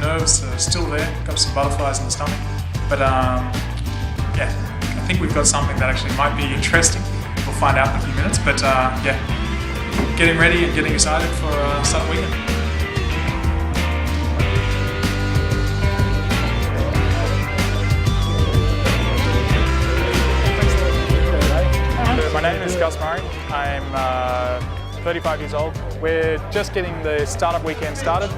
nerves are still there, got some butterflies in the stomach. But yeah, I think we've got something that actually might be interesting. We'll find out in a few minutes, but yeah, getting ready and getting excited for Startup Weekend. My name is Gus Murray. I'm 35 years old. We're just getting the Startup Weekend started.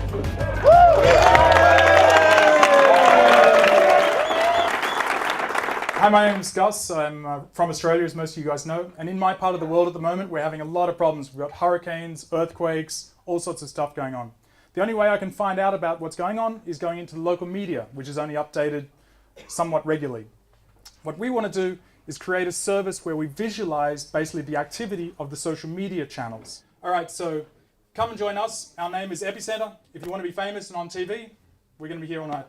Hi, my name is Gus. I'm from Australia, as most of you guys know. And in my part of the world at the moment, we're having a lot of problems. We've got hurricanes, earthquakes, all sorts of stuff going on. The only way I can find out about what's going on is going into the local media, which is only updated somewhat regularly. What we want to do is create a service where we visualize basically the activity of the social media channels. All right, so come and join us. Our name is Epicenter. If you want to be famous and on TV, we're going to be here all night.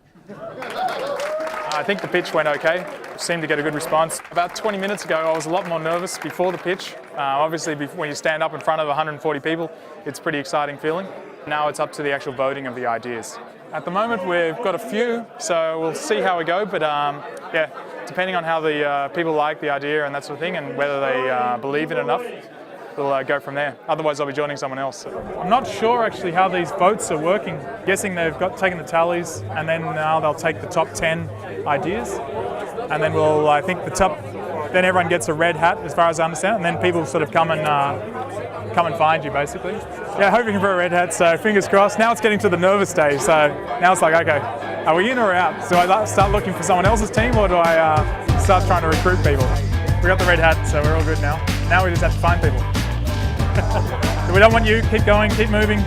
I think the pitch went okay. Seemed to get a good response. About 20 minutes ago, I was a lot more nervous before the pitch. Obviously, when you stand up in front of 140 people, it's a pretty exciting feeling. Now it's up to the actual voting of the ideas. At the moment, we've got a few, so we'll see how we go, but yeah, depending on how the people like the idea and that sort of thing, and whether they believe in it enough, we'll go from there. Otherwise, I'll be joining someone else. I'm not sure actually how these votes are working. Guessing they've taken the tallies, and then now they'll take the top 10 ideas, and then I think then everyone gets a red hat, as far as I understand, and then people sort of come and find you, basically. Yeah, hoping for a red hat, so fingers crossed. Now it's getting to the nervous stage, so now it's like, okay, are we in or out? Do I start looking for someone else's team, or do I start trying to recruit people? We got the red hat, so we're all good now. Now we just have to find people. We don't want you, keep going, keep moving.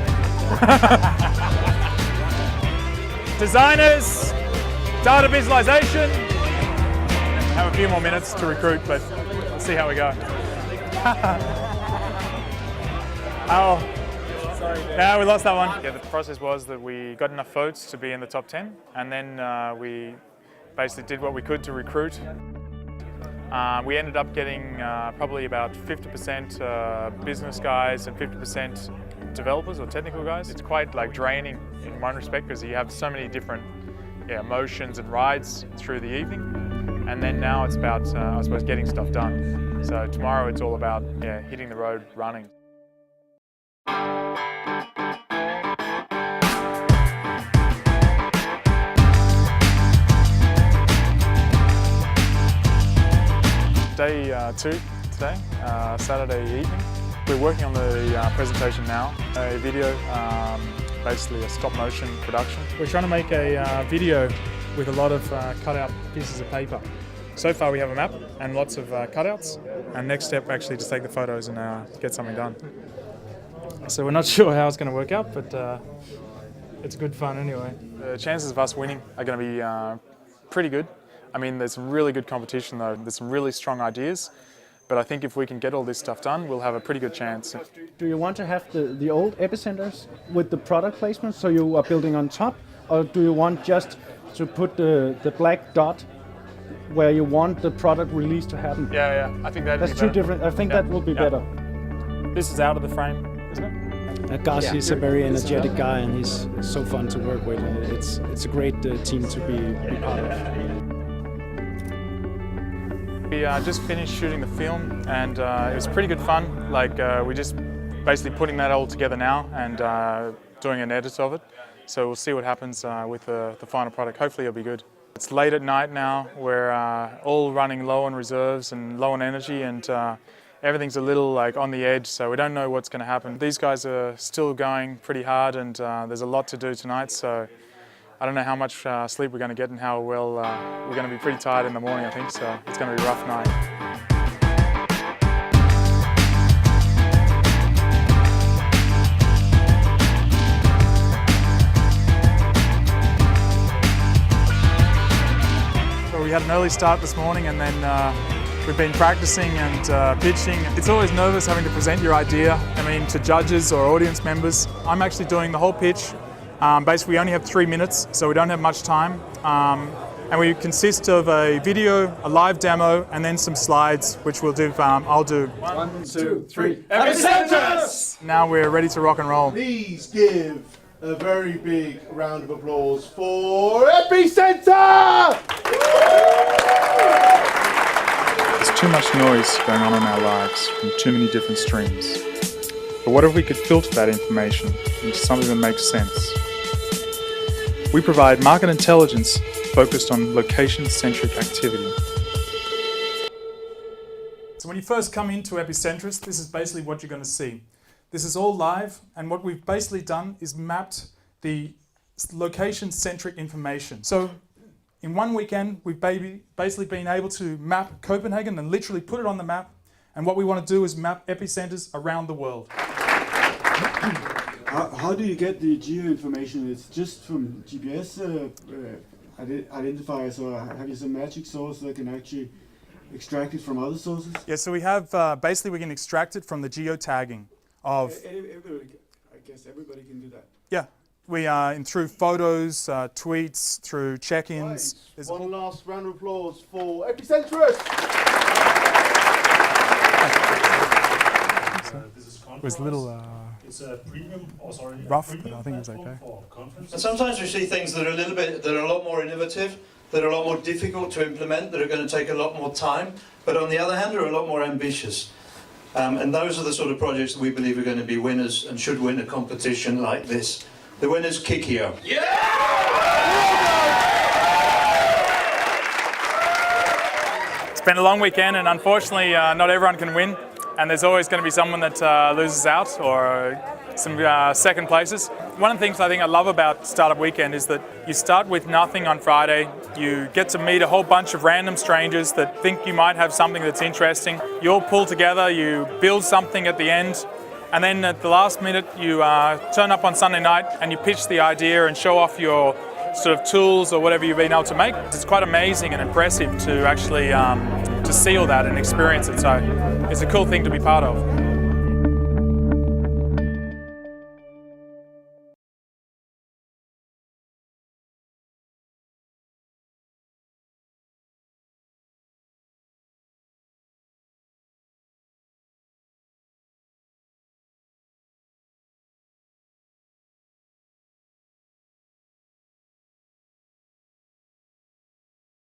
Designers, data visualization. Have a few more minutes to recruit, but let's see how we go. Oh, sorry. No, we lost that one. Yeah, the process was that we got enough votes to be in the top 10, and then we basically did what we could to recruit. We ended up getting probably about 50% business guys and 50% developers or technical guys. It's quite draining in one respect, because you have so many different emotions and rides through the evening. And then now it's about, I suppose, getting stuff done. So tomorrow it's all about hitting the road running. Day 2 today, Saturday evening. We're working on the presentation now, a video, basically a stop motion production. We're trying to make a video with a lot of cut out pieces of paper. So far we have a map and lots of cutouts, and next step actually to take the photos and get something done. So we're not sure how it's going to work out, but it's good fun anyway. The chances of us winning are going to be pretty good. I mean, there's some really good competition though. There's some really strong ideas, but I think if we can get all this stuff done, we'll have a pretty good chance. Do you want to have the old epicenters with the product placement, so you are building on top, or do you want just to put the black dot where you want the product release to happen? Yeah, I think that's two different. I think that will be better. This is out of the frame, isn't it? Gus is a very energetic guy, and he's so fun to work with. It's a great team to be part of. We just finished shooting the film, and it was pretty good fun. We're just basically putting that all together now and doing an edit of it. So we'll see what happens with the final product. Hopefully it'll be good. It's late at night now. We're all running low on reserves and low on energy, and everything's a little on the edge, so we don't know what's going to happen. These guys are still going pretty hard, and there's a lot to do tonight, so I don't know how much sleep we're going to get and how well we're going to be pretty tired in the morning, I think, so it's going to be a rough night. So we had an early start this morning, and then we've been practicing and pitching. It's always nervous having to present your idea, to judges or audience members. I'm actually doing the whole pitch. Basically, we only have 3 minutes, so we don't have much time. And we consist of a video, a live demo, and then some slides, which we'll do. I'll do. 1, 2, 3. Epicenters! Now we're ready to rock and roll. Please give a very big round of applause for Epicenter! There's too much noise going on in our lives from too many different streams. But what if we could filter that information into something that makes sense? We provide market intelligence focused on location-centric activity. So when you first come into Epicentris, this is basically what you're going to see. This is all live, and what we've basically done is mapped the location-centric information. So in one weekend, we've basically been able to map Copenhagen and literally put it on the map, and what we want to do is map epicenters around the world. How do you get the geo information? It's just from GPS identifiers, or have you some magic source that can actually extract it from other sources? Yeah, so we have, basically we can extract it from the geotagging of... I guess everybody can do that. Yeah, we are through photos, tweets, through check-ins. Right. One last round of applause for Epicentris! It was a little it's a premium, rough, but I think it was okay. And sometimes we see things that are a lot more innovative, that are a lot more difficult to implement, that are going to take a lot more time, but on the other hand are a lot more ambitious. And those are the sort of projects that we believe are going to be winners and should win a competition like this. The winner's Kikio. Yeah! It's been a long weekend, and unfortunately not everyone can win, and there's always going to be someone that loses out or some second places. One of the things I think I love about Startup Weekend is that you start with nothing on Friday, you get to meet a whole bunch of random strangers that think you might have something that's interesting. You all pull together, you build something at the end, and then at the last minute you turn up on Sunday night and you pitch the idea and show off your sort of tools or whatever you've been able to make. It's quite amazing and impressive to actually to see all that and experience it, so it's a cool thing to be part of.